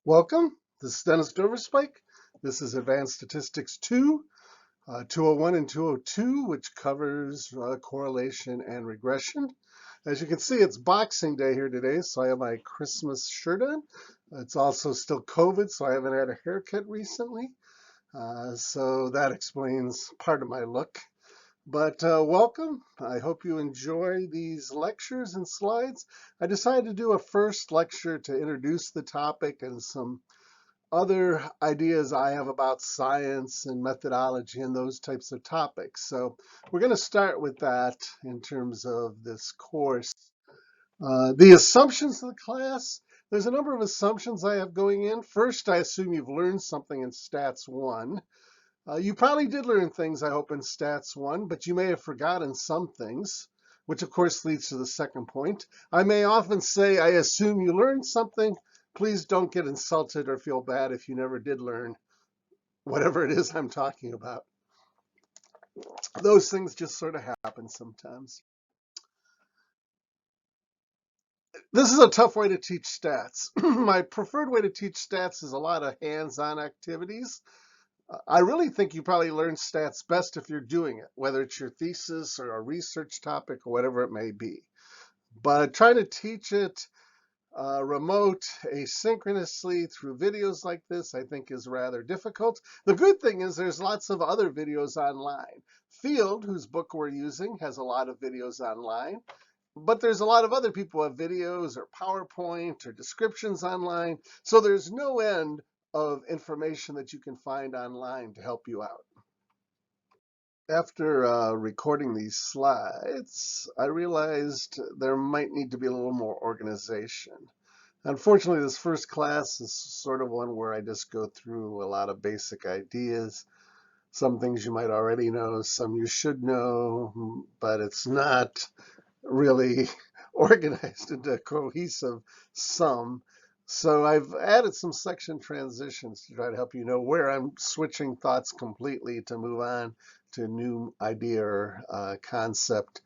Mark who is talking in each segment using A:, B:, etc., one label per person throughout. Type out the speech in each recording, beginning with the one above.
A: Welcome. This is Dennis Doverspike. This is Advanced Statistics 2, 201 and 202, which covers correlation and regression. As you can see, it's Boxing Day here today, so I have my Christmas shirt on. It's also still COVID, so I haven't had a haircut recently. So that explains part of my look. But welcome. I hope you enjoy these lectures and slides. I decided to do a first lecture to introduce the topic and some other ideas I have about science and methodology and those types of topics. So we're going to start with that in terms of this course. The assumptions of the class, there's a number of assumptions I have going in. First, I assume you've learned something in Stats 1. You probably did learn things, I hope, in Stats 1, but you may have forgotten some things, which of course leads to the second point. I may often say, I assume you learned something. Please don't get insulted or feel bad if you never did learn whatever it is I'm talking about. Those things just sort of happen sometimes. This is a tough way to teach stats. My preferred way to teach stats is a lot of hands-on activities. I really think you probably learn stats best if you're doing it, whether it's your thesis or a research topic or whatever it may be. But trying to teach it remote, asynchronously through videos like this, I think is rather difficult. The good thing is there's lots of other videos online. Field, whose book we're using, has a lot of videos online. But there's a lot of other people who have videos or PowerPoint or descriptions online. So there's no end of information that you can find online to help you out. After recording these slides, I realized there might need to be a little more organization. Unfortunately, this first class is sort of one where I just go through a lot of basic ideas. Some things you might already know, some you should know, but it's not really organized into a cohesive sum. So I've added some section transitions to try to help you know where I'm switching thoughts completely to move on to a new idea or concept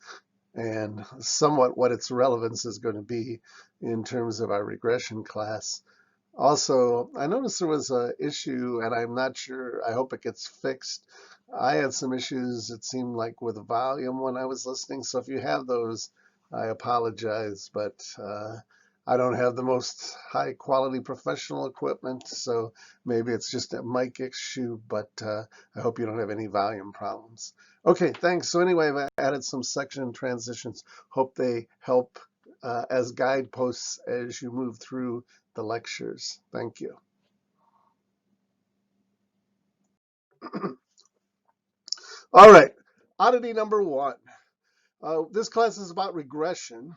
A: and somewhat what its relevance is going to be in terms of our regression class. Also, I noticed there was an issue, and I'm not sure, I hope it gets fixed. I had some issues, it seemed like, with volume when I was listening. So if you have those, I apologize, but I don't have the most high quality professional equipment, so maybe it's just a mic issue, but I hope you don't have any volume problems. Okay, thanks. So anyway, I've added some section transitions. Hope they help as guideposts as you move through the lectures. Thank you. All right, oddity number 1. This class is about regression,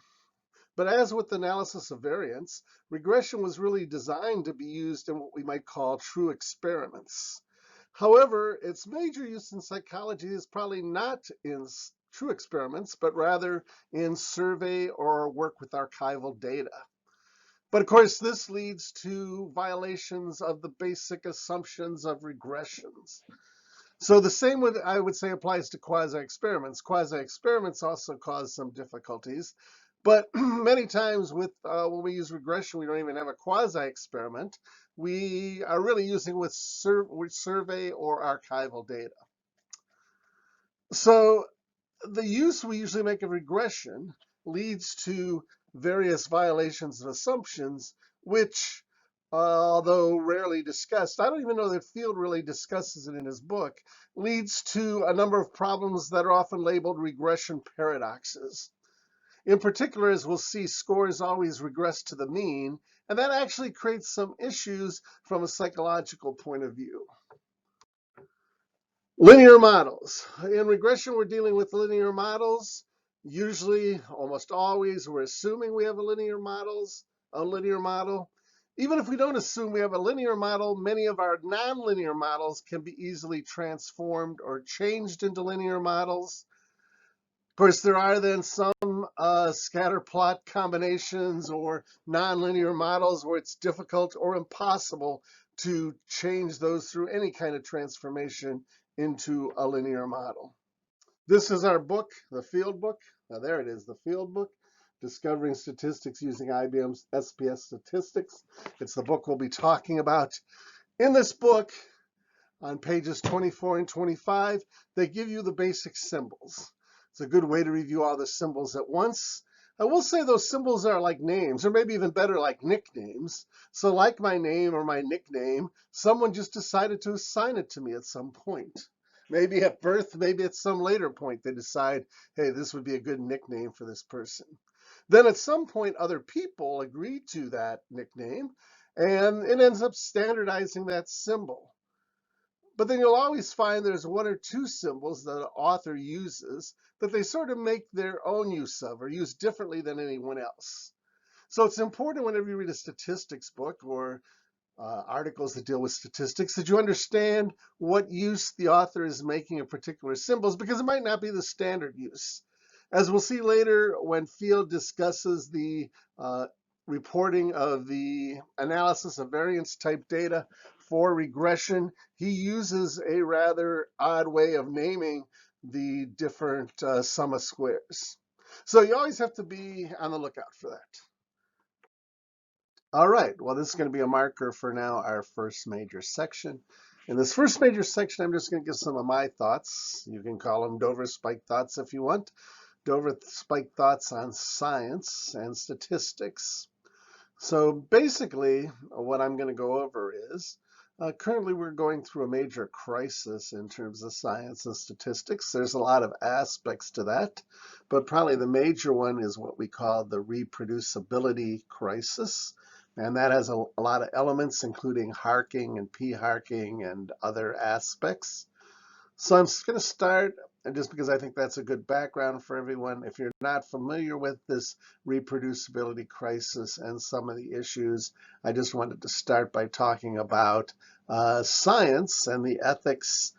A: but as with analysis of variance, regression was really designed to be used in what we might call true experiments. However, its major use in psychology is probably not in true experiments, but rather in survey or work with archival data. But of course, this leads to violations of the basic assumptions of regressions. So the same I would say applies to quasi-experiments. Quasi-experiments also cause some difficulties, but many times when we use regression, we don't even have a quasi-experiment. We are really using with survey or archival data. So the use we usually make of regression leads to various violations of assumptions, which, although rarely discussed, I don't even know that Field really discusses it in his book, leads to a number of problems that are often labeled regression paradoxes. In particular, as we'll see, scores always regress to the mean, and that actually creates some issues from a psychological point of view. Linear models. In regression, we're dealing with linear models. Usually, almost always, we're assuming we have a linear model. Even if we don't assume we have a linear model, many of our nonlinear models can be easily transformed or changed into linear models. Of course, there are then some scatter plot combinations or nonlinear models where it's difficult or impossible to change those through any kind of transformation into a linear model. This is our book, the Field book. Now there it is, the Field book. Discovering Statistics Using IBM's SPS Statistics. It's the book we'll be talking about. In this book, on pages 24 and 25, they give you the basic symbols. It's a good way to review all the symbols at once. I will say those symbols are like names, or maybe even better, like nicknames. So like my name or my nickname, someone just decided to assign it to me at some point. Maybe at birth, maybe at some later point, they decide, hey, this would be a good nickname for this person. Then at some point, other people agree to that nickname, and it ends up standardizing that symbol. But then you'll always find there's one or two symbols that an author uses that they sort of make their own use of or use differently than anyone else. So it's important whenever you read a statistics book or articles that deal with statistics that you understand what use the author is making of particular symbols, because it might not be the standard use. As we'll see later when Field discusses the reporting of the analysis of variance type data for regression, he uses a rather odd way of naming the different sum of squares. So you always have to be on the lookout for that. All right, well, this is going to be a marker for now our first major section. In this first major section, I'm just going to give some of my thoughts. You can call them Dover Spike thoughts if you want. Dover Spike thoughts on science and statistics. So basically, what I'm going to go over is, currently we're going through a major crisis in terms of science and statistics. There's a lot of aspects to that, but probably the major one is what we call the reproducibility crisis. And that has a lot of elements, including harking and p-harking and other aspects. So I'm just going to start, and just because I think that's a good background for everyone, if you're not familiar with this reproducibility crisis and some of the issues, I just wanted to start by talking about science and the ethics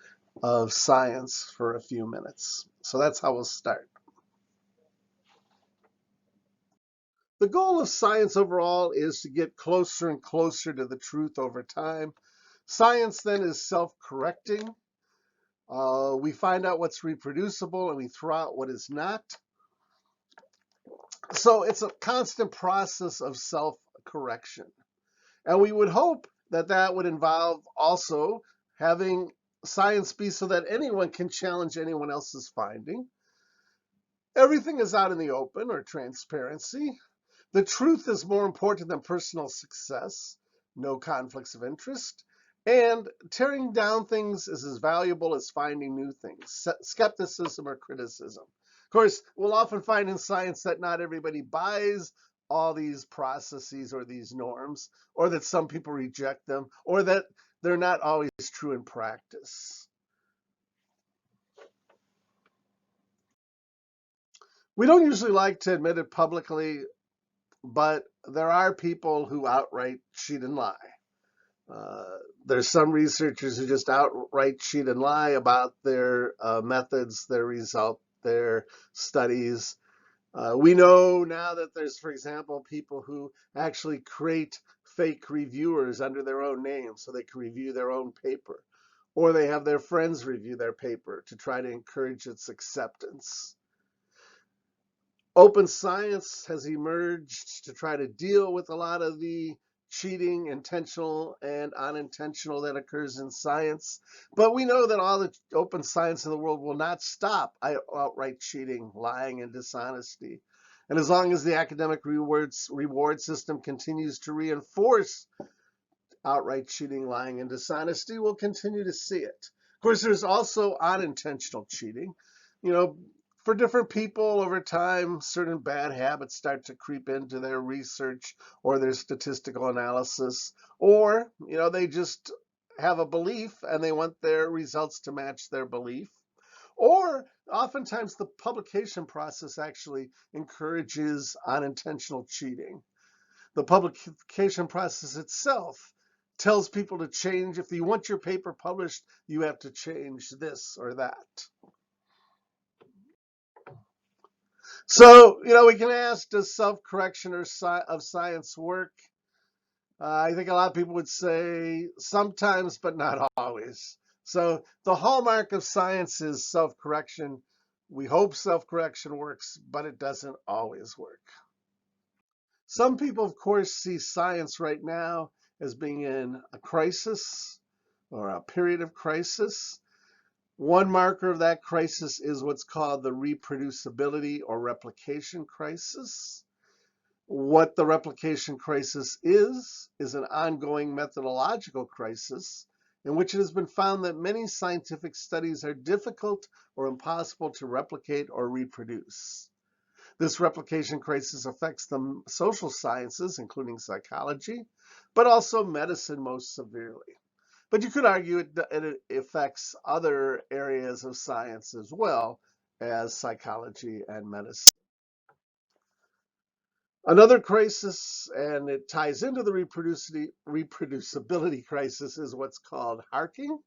A: of science for a few minutes. So that's how we'll start. The goal of science overall is to get closer and closer to the truth over time. Science then is self-correcting. We find out what's reproducible and we throw out what is not. So it's a constant process of self-correction. And we would hope that that would involve also having science be so that anyone can challenge anyone else's finding. Everything is out in the open, or transparency. The truth is more important than personal success. No conflicts of interest. And tearing down things is as valuable as finding new things. Skepticism or criticism. Of course, we'll often find in science that not everybody buys all these processes or these norms, or that some people reject them, or that they're not always true in practice. We don't usually like to admit it publicly, but there are people who outright cheat and lie. There's some researchers who just outright cheat and lie about their methods, their result, their studies. We know now that there's, for example, people who actually create fake reviewers under their own name so they can review their own paper, or they have their friends review their paper to try to encourage its acceptance. Open science has emerged to try to deal with a lot of the cheating, intentional and unintentional, that occurs in science. But we know that all the open science in the world will not stop outright cheating, lying, and dishonesty. And as long as the academic reward system continues to reinforce outright cheating, lying, and dishonesty, we'll continue to see it. Of course, there's also unintentional cheating. You know, for different people over time, certain bad habits start to creep into their research or their statistical analysis, or, they just have a belief and they want their results to match their belief. Or oftentimes the publication process actually encourages unintentional cheating. The publication process itself tells people to change. If you want your paper published, you have to change this or that. So, we can ask, does self-correction of science work? I think a lot of people would say sometimes, but not always. So the hallmark of science is self-correction. We hope self-correction works, but it doesn't always work. Some people, of course, see science right now as being in a crisis or a period of crisis. One marker of that crisis is what's called the reproducibility or replication crisis. What the replication crisis is an ongoing methodological crisis in which it has been found that many scientific studies are difficult or impossible to replicate or reproduce. This replication crisis affects the social sciences, including psychology, but also medicine most severely. But you could argue it affects other areas of science as well as psychology and medicine. Another crisis, and it ties into the reproducibility crisis, is what's called harking.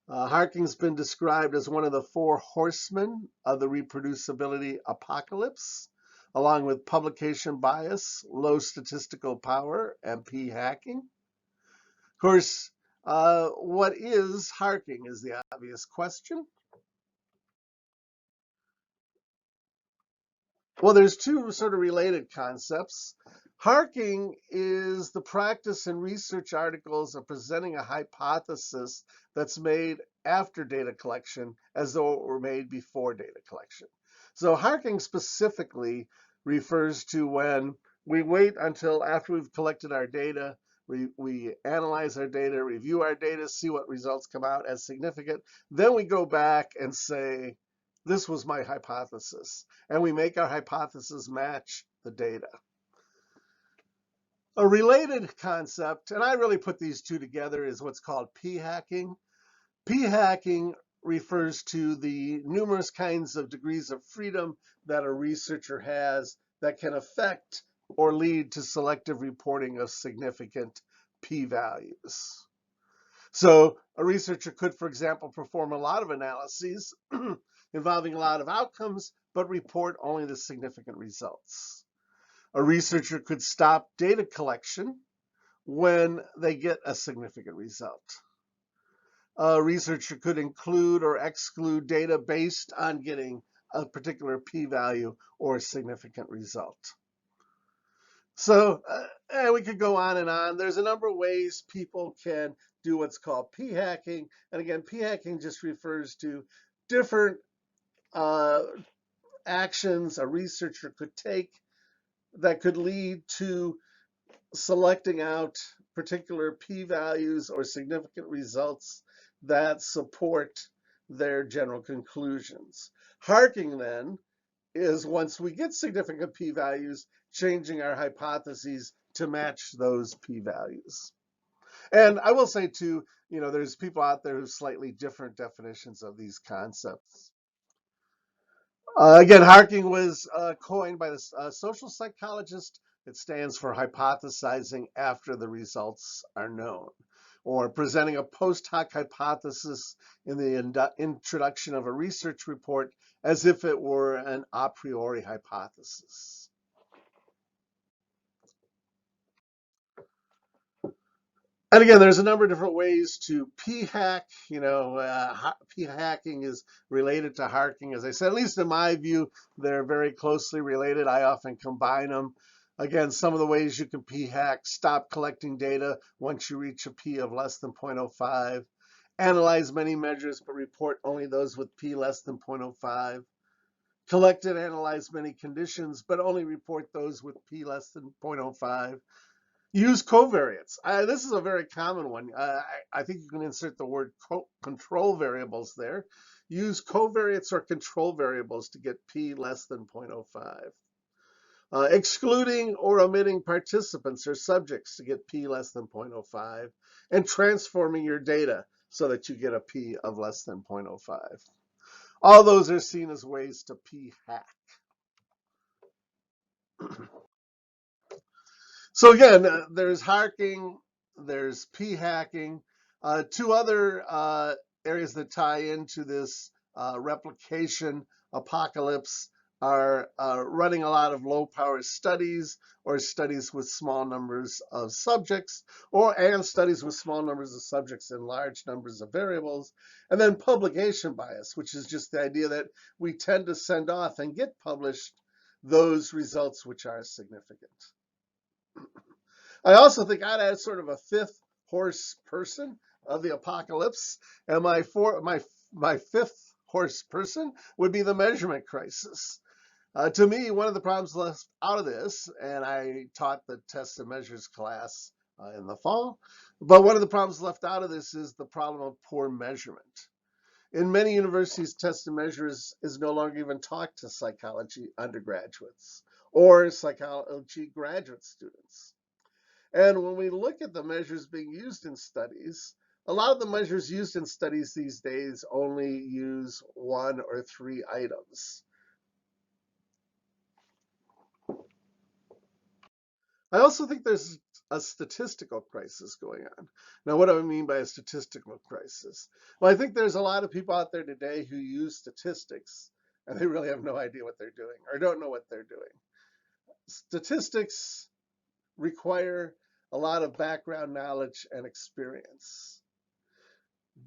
A: Harking's been described as one of the four horsemen of the reproducibility apocalypse, along with publication bias, low statistical power, and p-hacking. Of course, what is harking is the obvious question. Well, there's two sort of related concepts. Harking is the practice in research articles of presenting a hypothesis that's made after data collection as though it were made before data collection. So harking specifically refers to when we wait until after we've collected our data, we analyze our data, review our data, see what results come out as significant. Then we go back and say, this was my hypothesis. And we make our hypothesis match the data. A related concept, and I really put these two together, is what's called p-hacking. P-hacking refers to the numerous kinds of degrees of freedom that a researcher has that can affect or lead to selective reporting of significant p-values. So a researcher could, for example, perform a lot of analyses involving a lot of outcomes, but report only the significant results. A researcher could stop data collection when they get a significant result. A researcher could include or exclude data based on getting a particular p-value or a significant result. So we could go on and on. There's a number of ways people can do what's called p-hacking. And again, p-hacking just refers to different actions a researcher could take that could lead to selecting out particular p-values or significant results that support their general conclusions. Harking then is, once we get significant p-values, changing our hypotheses to match those p-values. And I will say too, there's people out there who have slightly different definitions of these concepts. Again, harking was coined by the social psychologist. It stands for hypothesizing after the results are known, or presenting a post hoc hypothesis in the introduction of a research report as if it were an a priori hypothesis. And again, there's a number of different ways to p-hack. P-hacking is related to harking. As I said, at least in my view, they're very closely related. I often combine them. Again, some of the ways you can p-hack: stop collecting data once you reach a p of less than 0.05, analyze many measures but report only those with p less than 0.05, collect and analyze many conditions but only report those with p less than 0.05. Use covariates. This is a very common one. I think you can insert the word control variables there. Use covariates or control variables to get p less than 0.05. Excluding or omitting participants or subjects to get p less than 0.05. And transforming your data so that you get a p of less than 0.05. All those are seen as ways to p-hack. So again, there's harking, there's p-hacking. Two other areas that tie into this replication apocalypse are running a lot of low-power studies, or studies with small numbers of subjects, and studies with small numbers of subjects and large numbers of variables. And then publication bias, which is just the idea that we tend to send off and get published those results which are significant. I also think I'd add sort of a fifth horse person of the apocalypse, and my fifth horse person would be the measurement crisis. To me, one of the problems left out of this, and I taught the tests and measures class in the fall, but one of the problems left out of this is the problem of poor measurement. In many universities, test and measures is no longer even taught to psychology undergraduates or psychology graduate students. And when we look at the measures being used in studies, a lot of the measures used in studies these days only use one or three items. I also think there's a statistical crisis going on. Now, what do I mean by a statistical crisis? Well, I think there's a lot of people out there today who use statistics and they really have no idea what they're doing or don't know what they're doing. Statistics require a lot of background knowledge and experience.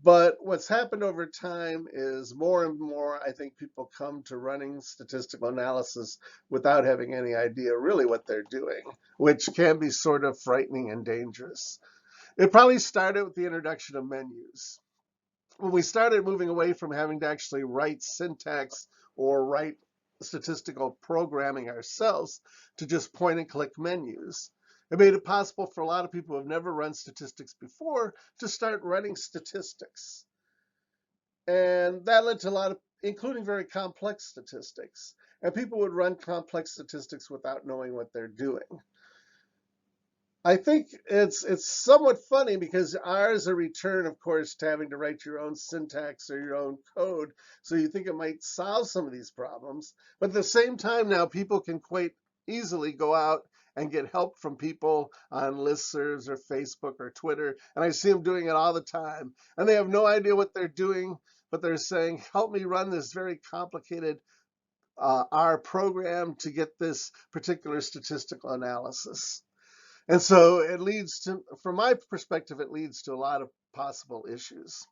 A: But what's happened over time is more and more, I think people come to running statistical analysis without having any idea really what they're doing, which can be sort of frightening and dangerous. It probably started with the introduction of menus. When we started moving away from having to actually write syntax or write statistical programming ourselves to just point and click menus, it made it possible for a lot of people who have never run statistics before to start running statistics. And that led to a lot of, including very complex statistics. And people would run complex statistics without knowing what they're doing. I think it's somewhat funny because ours a return, of course, to having to write your own syntax or your own code. So you think it might solve some of these problems. But at the same time now, people can quite easily go out and get help from people on listservs or Facebook or Twitter. And I see them doing it all the time. And they have no idea what they're doing, but they're saying, help me run this very complicated R program to get this particular statistical analysis. And so it leads to, from my perspective, it leads to a lot of possible issues.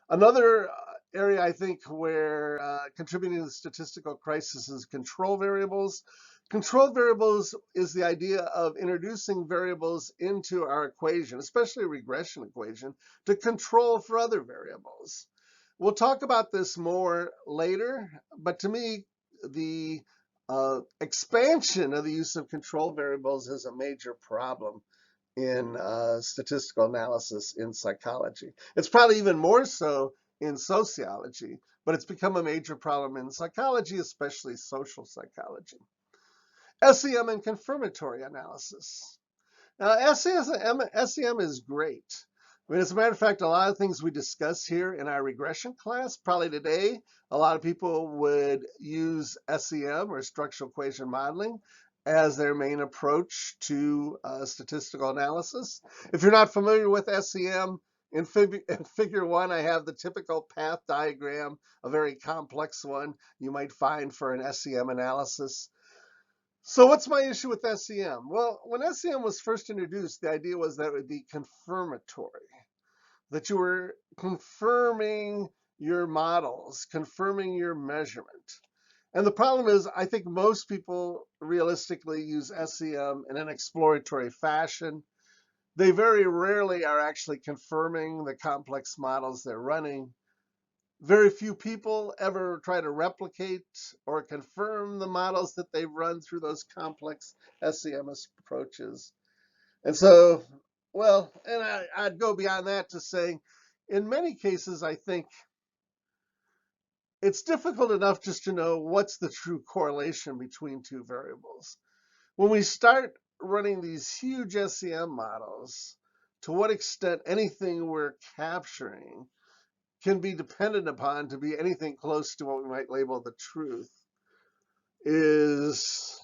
A: Another area I think where contributing to the statistical crisis is control variables. Control variables is the idea of introducing variables into our equation, especially a regression equation, to control for other variables. We'll talk about this more later, but to me, the expansion of the use of control variables is a major problem in statistical analysis in psychology. It's probably even more so in sociology, but it's become a major problem in psychology, especially social psychology. SEM and confirmatory analysis. Now, SEM is great. I mean, as a matter of fact, a lot of things we discuss here in our regression class, probably today, a lot of people would use SEM or structural equation modeling as their main approach to statistical analysis. If you're not familiar with SEM, in figure one, I have the typical path diagram, a very complex one you might find for an SEM analysis. So what's my issue with SEM? Well, when SEM was first introduced, the idea was that it would be confirmatory, that you were confirming your models, confirming your measurement. And the problem is, I think most people realistically use SEM in an exploratory fashion. They very rarely are actually confirming the complex models they're running. Very few people ever try to replicate or confirm the models that they've run through those complex SEM approaches. And so, well, and I'd go beyond that to say, in many cases, I think it's difficult enough just to know what's the true correlation between two variables. When we start running these huge SEM models, to what extent anything we're capturing can be depended upon to be anything close to what we might label the truth is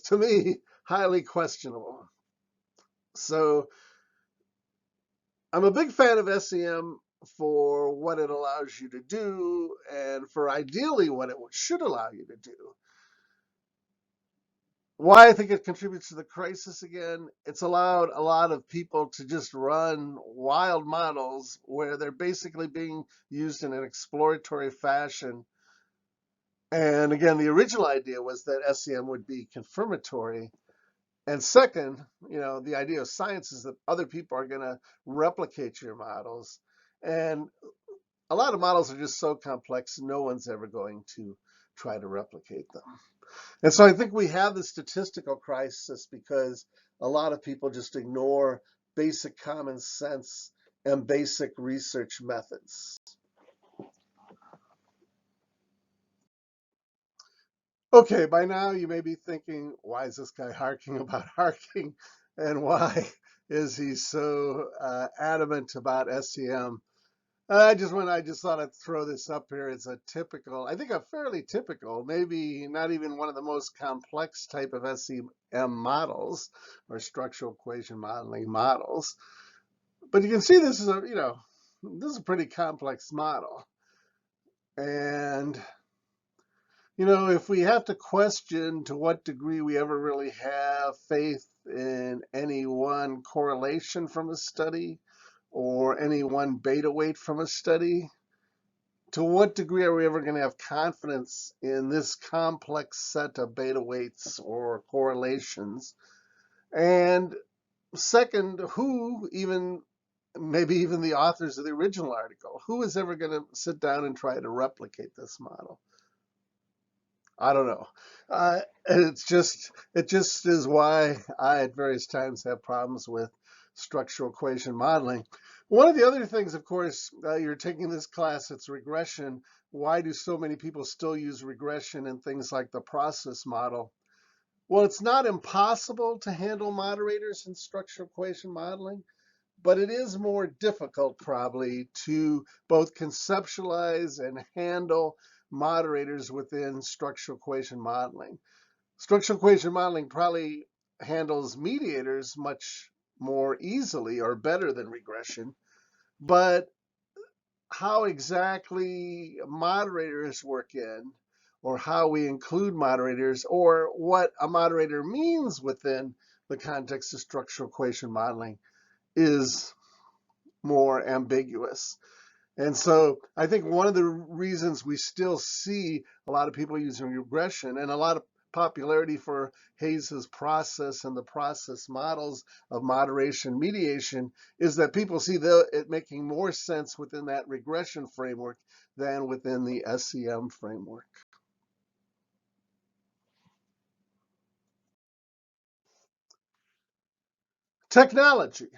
A: to me, highly questionable. So I'm a big fan of SEM for what it allows you to do and for ideally what it should allow you to do. Why I think it contributes to the crisis again, it's allowed a lot of people to just run wild models where they're basically being used in an exploratory fashion. And again, the original idea was that SEM would be confirmatory. And second, the idea of science is that other people are going to replicate your models. And a lot of models are just so complex, no one's ever going to try to replicate them. And so I think we have the statistical crisis because a lot of people just ignore basic common sense and basic research methods. Okay, by now you may be thinking, why is this guy harking about harking? And why is he so adamant about SEM? I just thought I'd throw this up here as a typical, I think a fairly typical, maybe not even one of the most complex type of SEM models or structural equation modeling models. But you can see this is this is a pretty complex model. And if we have to question to what degree we ever really have faith in any one correlation from a study or any one beta weight from a study, to what degree are we ever going to have confidence in this complex set of beta weights or correlations? And second, maybe even the authors of the original article, who is ever going to sit down and try to replicate this model? I don't know. It just is why I at various times have problems with structural equation modeling. One of the other things, of course, you're taking this class, it's regression. Why do so many people still use regression in things like the process model? Well, it's not impossible to handle moderators in structural equation modeling, but it is more difficult probably to both conceptualize and handle moderators within structural equation modeling. Structural equation modeling probably handles mediators much more easily or better than regression, but how exactly moderators work in, or how we include moderators, or what a moderator means within the context of structural equation modeling is more ambiguous. And so I think one of the reasons we still see a lot of people using regression and a lot of popularity for Hayes's process and the process models of moderation mediation is that people see it making more sense within that regression framework than within the SEM framework. Technology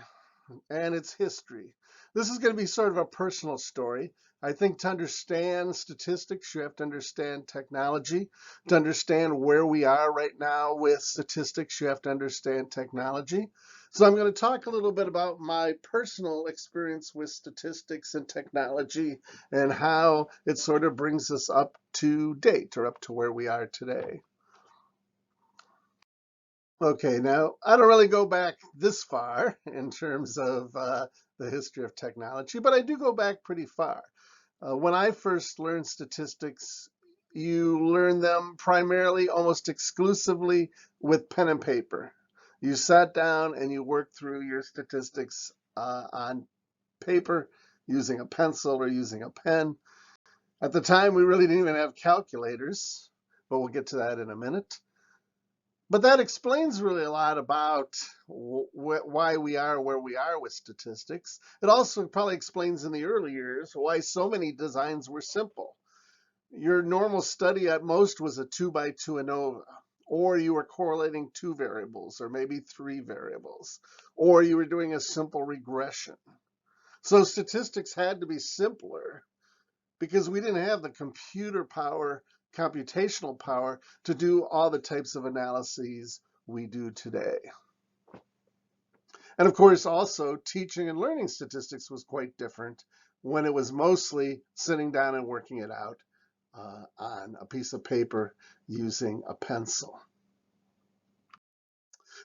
A: and its history. This is going to be sort of a personal story. I think to understand statistics, you have to understand technology. To understand where we are right now with statistics, you have to understand technology. So I'm going to talk a little bit about my personal experience with statistics and technology and how it sort of brings us up to date or up to where we are today. Okay, now I don't really go back this far in terms of the history of technology, but I do go back pretty far. When I first learned statistics, you learn them primarily, almost exclusively with pen and paper. You sat down and you worked through your statistics on paper using a pencil or using a pen. At the time, we really didn't even have calculators, but we'll get to that in a minute. But that explains really a lot about why we are where we are with statistics. It also probably explains in the early years why so many designs were simple. Your normal study at most was a 2x2 ANOVA, or you were correlating two variables or maybe three variables, or you were doing a simple regression. So statistics had to be simpler because we didn't have the computer power, computational power to do all the types of analyses we do today. And of course, also teaching and learning statistics was quite different when it was mostly sitting down and working it out on a piece of paper using a pencil.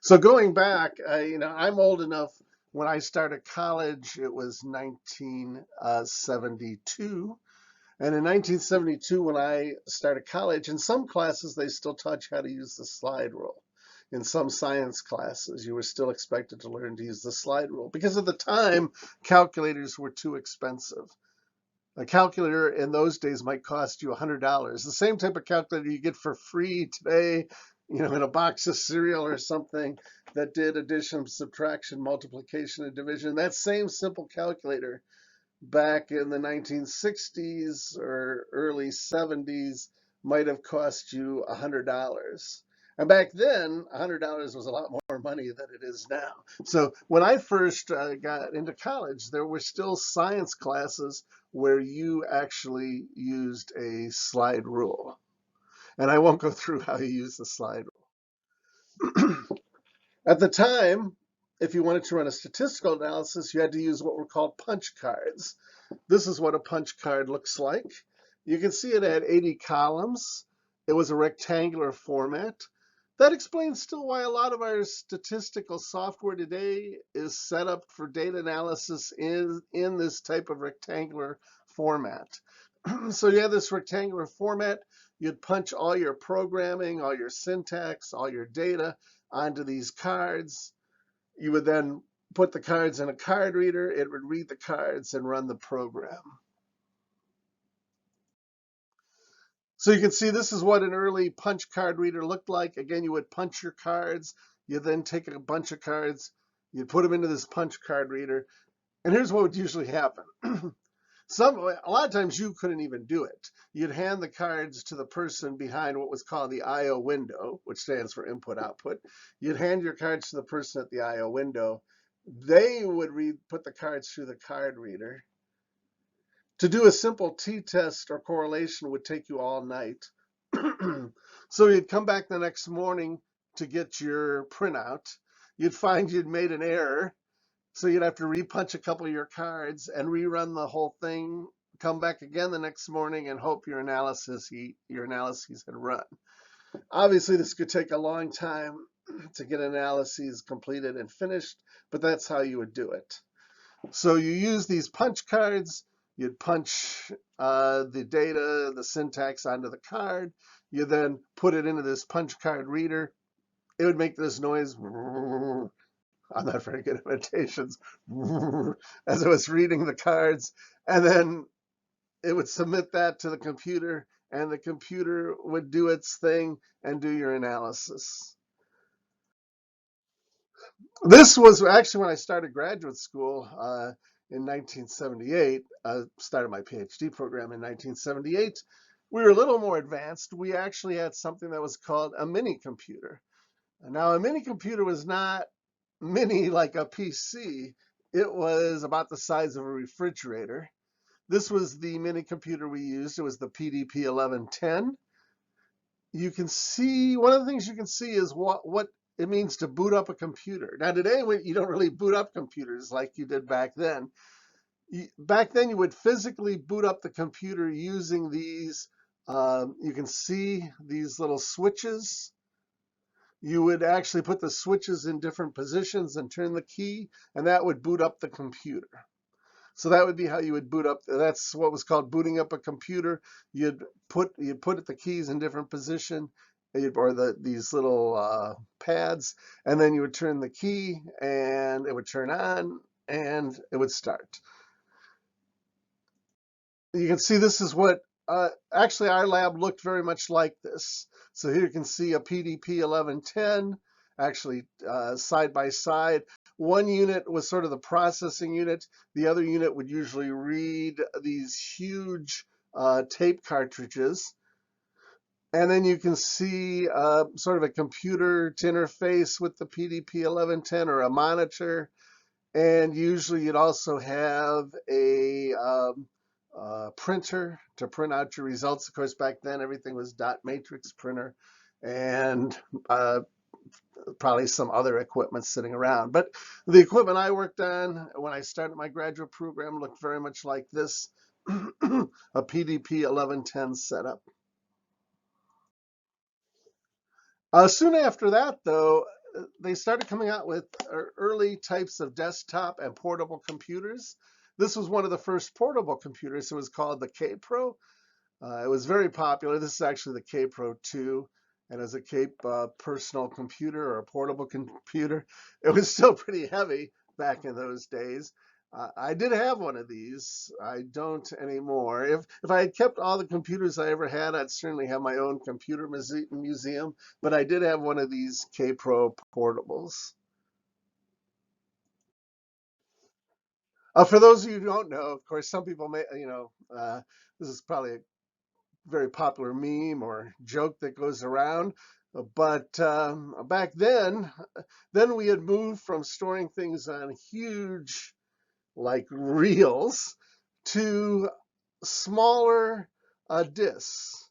A: So going back, I'm old enough. When I started college, it was 1972. And in 1972, when I started college, in some classes, they still taught you how to use the slide rule. In some science classes, you were still expected to learn to use the slide rule because at the time, calculators were too expensive. A calculator in those days might cost you $100. The same type of calculator you get for free today in a box of cereal or something that did addition, subtraction, multiplication, and division. That same simple calculator back in the 1960s or early 70s might have cost you $100. And back then, $100 was a lot more money than it is now. So when I first got into college, there were still science classes where you actually used a slide rule. And I won't go through how you use the slide rule. At the time, if you wanted to run a statistical analysis, you had to use what were called punch cards. This is what a punch card looks like. You can see it had 80 columns. It was a rectangular format. That explains still why a lot of our statistical software today is set up for data analysis in this type of rectangular format. So you have this rectangular format. You'd punch all your programming, all your syntax, all your data onto these cards. You would then put the cards in a card reader. It would read the cards and run the program. So you can see this is what an early punch card reader looked like. Again, you would punch your cards. You then take a bunch of cards. You'd put them into this punch card reader. And here's what would usually happen. A lot of times you couldn't even do it. You'd hand the cards to the person behind what was called the I/O window, which stands for input output. You'd hand your cards to the person at the I/O window. They would put the cards through the card reader. To do a simple t-test or correlation would take you all night. So you'd come back the next morning to get your printout. You'd find you'd made an error. So you'd have to repunch a couple of your cards and rerun the whole thing, come back again the next morning and hope your analyses had run. Obviously, this could take a long time to get analyses completed and finished, but that's how you would do it. So you use these punch cards. You'd punch the data, the syntax onto the card. You then put it into this punch card reader. It would make this noise. I'm not very good at imitations. As it was reading the cards, and then it would submit that to the computer, and the computer would do its thing and do your analysis. This was actually when I started graduate school in 1978. Started my PhD program in 1978. We were a little more advanced. We actually had something that was called a mini computer. Now, a mini computer was not mini like a PC. It was about the size of a refrigerator. This was the mini computer we used. It was the PDP 1110. You can see, one of the things you can see is what it means to boot up a computer. Now today, you don't really boot up computers like you did back then. Back then, you would physically boot up the computer using these, you can see these little switches. You would actually put the switches in different positions and turn the key, and that would boot up the computer. So that would be how you would boot up. That's what was called booting up a computer. You'd put the keys in different position, or these little pads, and then you would turn the key, and it would turn on, and it would start. You can see this is what actually our lab looked very much like this. So here you can see a PDP 1110 actually side by side. One unit was sort of the processing unit. The other unit would usually read these huge tape cartridges. And then you can see sort of a computer to interface with the PDP 1110 or a monitor. And usually you'd also have a printer to print out your results. Of course, back then everything was dot matrix printer, and probably some other equipment sitting around. But the equipment I worked on when I started my graduate program looked very much like this, a PDP 1110 setup. Soon after that, though, they started coming out with early types of desktop and portable computers. This was one of the first portable computers. It was called the K-Pro. It was very popular. This is actually the K-Pro 2, and as a Cape personal computer or a portable computer, it was still pretty heavy back in those days. I did have one of these. I don't anymore. If I had kept all the computers I ever had, I'd certainly have my own computer museum. But I did have one of these K-Pro portables. For those of you who don't know, of course, some people may, this is probably a very popular meme or joke that goes around. But back then we had moved from storing things on huge, like reels, to smaller discs.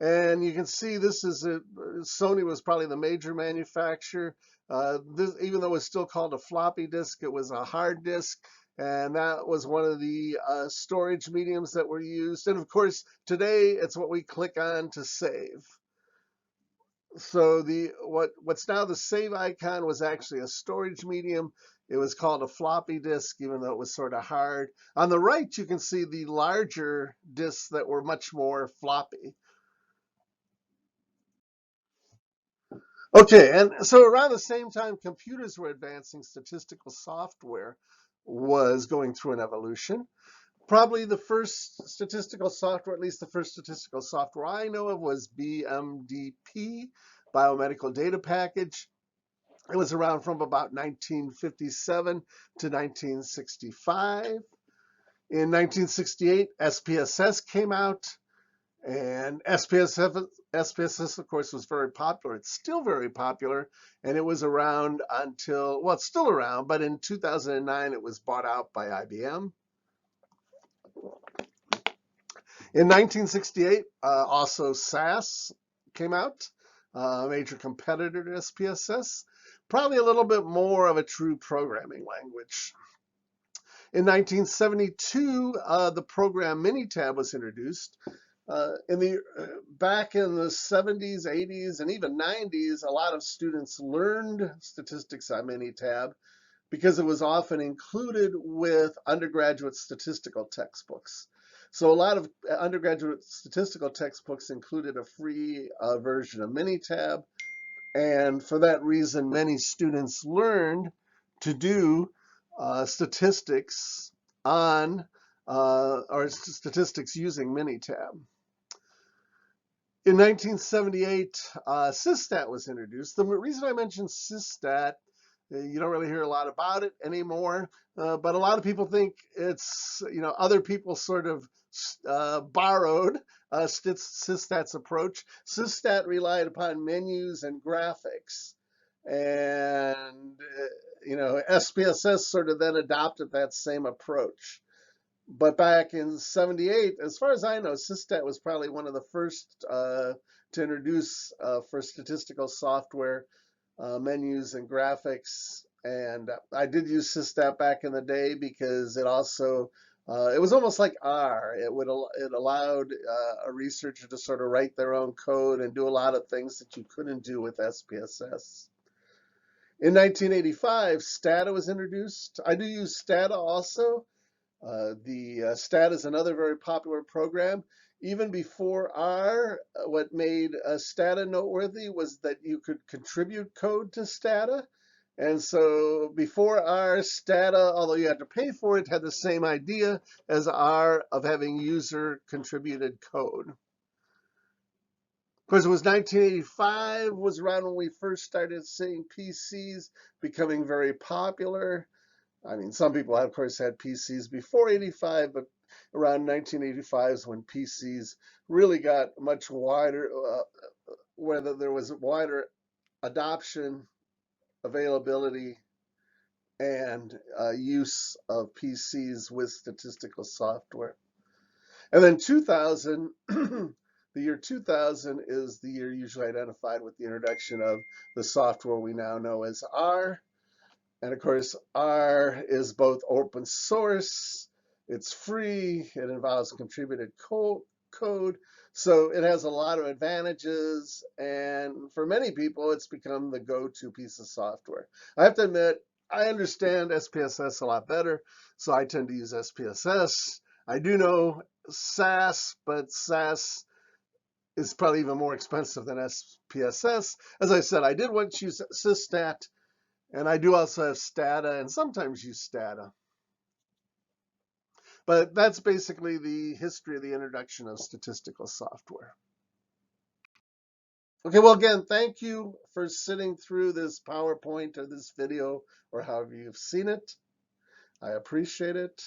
A: And you can see this is Sony was probably the major manufacturer. Even though it's still called a floppy disk, it was a hard disk. And that was one of the storage mediums that were used. And of course, today it's what we click on to save. So what's now the save icon was actually a storage medium. It was called a floppy disk, even though it was sort of hard. On the right, you can see the larger disks that were much more floppy. Okay, and so around the same time computers were advancing, statistical software was going through an evolution. Probably the first statistical software, at least the first statistical software I know of, was BMDP, Biomedical Data Package. It was around from about 1957 to 1965. In 1968, SPSS came out, and SPSS, of course, was very popular. It's still very popular, and it was around until, well, it's still around, but in 2009, it was bought out by IBM. In 1968, also SAS came out, a major competitor to SPSS, probably a little bit more of a true programming language. In 1972, the program Minitab was introduced. Back in the 70s, 80s, and even 90s, a lot of students learned statistics on Minitab because it was often included with undergraduate statistical textbooks. So a lot of undergraduate statistical textbooks included a free version of Minitab, and for that reason, many students learned to do statistics on or statistics using Minitab. In 1978, Systat was introduced. The reason I mentioned Systat, you don't really hear a lot about it anymore, but a lot of people think it's, other people sort of borrowed Systat's approach. Systat relied upon menus and graphics. And, SPSS sort of then adopted that same approach. But back in 78, as far as I know, Systat was probably one of the first to introduce for statistical software menus and graphics. And I did use Systat back in the day because it also, it was almost like R. It allowed a researcher to sort of write their own code and do a lot of things that you couldn't do with SPSS. In 1985, Stata was introduced. I do use Stata also. Stata is another very popular program. Even before R, what made Stata noteworthy was that you could contribute code to Stata. And so before R, Stata, although you had to pay for it, had the same idea as R of having user contributed code. Of course, it was 1985 was around when we first started seeing PCs becoming very popular. I mean, some people, of course, had PCs before 85, but around 1985 is when PCs really got much wider, whether there was wider adoption, availability, and use of PCs with statistical software. And then 2000, the year 2000 is the year usually identified with the introduction of the software we now know as R. And of course, R is both open source, it's free, it involves contributed code, so it has a lot of advantages, and for many people, it's become the go-to piece of software. I have to admit, I understand SPSS a lot better, so I tend to use SPSS. I do know SAS, but SAS is probably even more expensive than SPSS. As I said, I did once use Systat, and I do also have Stata and sometimes use Stata. But that's basically the history of the introduction of statistical software. Okay, well, again, thank you for sitting through this PowerPoint or this video or however you've seen it. I appreciate it.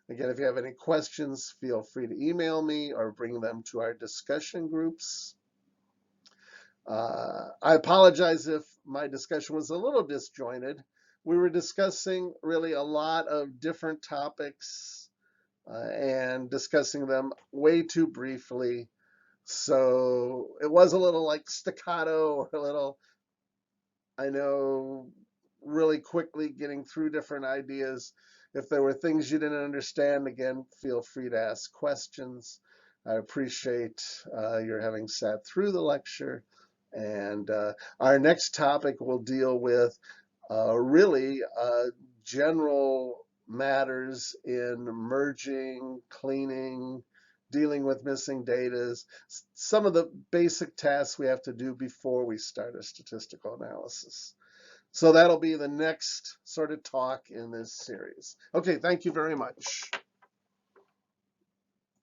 A: Again, if you have any questions, feel free to email me or bring them to our discussion groups. I apologize if my discussion was a little disjointed. We were discussing really a lot of different topics and discussing them way too briefly. So it was a little like staccato or a little, I know, really quickly getting through different ideas. If there were things you didn't understand, again, feel free to ask questions. I appreciate your having sat through the lecture. And our next topic will deal with really general matters in merging, cleaning, dealing with missing data, some of the basic tasks we have to do before we start a statistical analysis. So that'll be the next sort of talk in this series. Okay, thank you very much.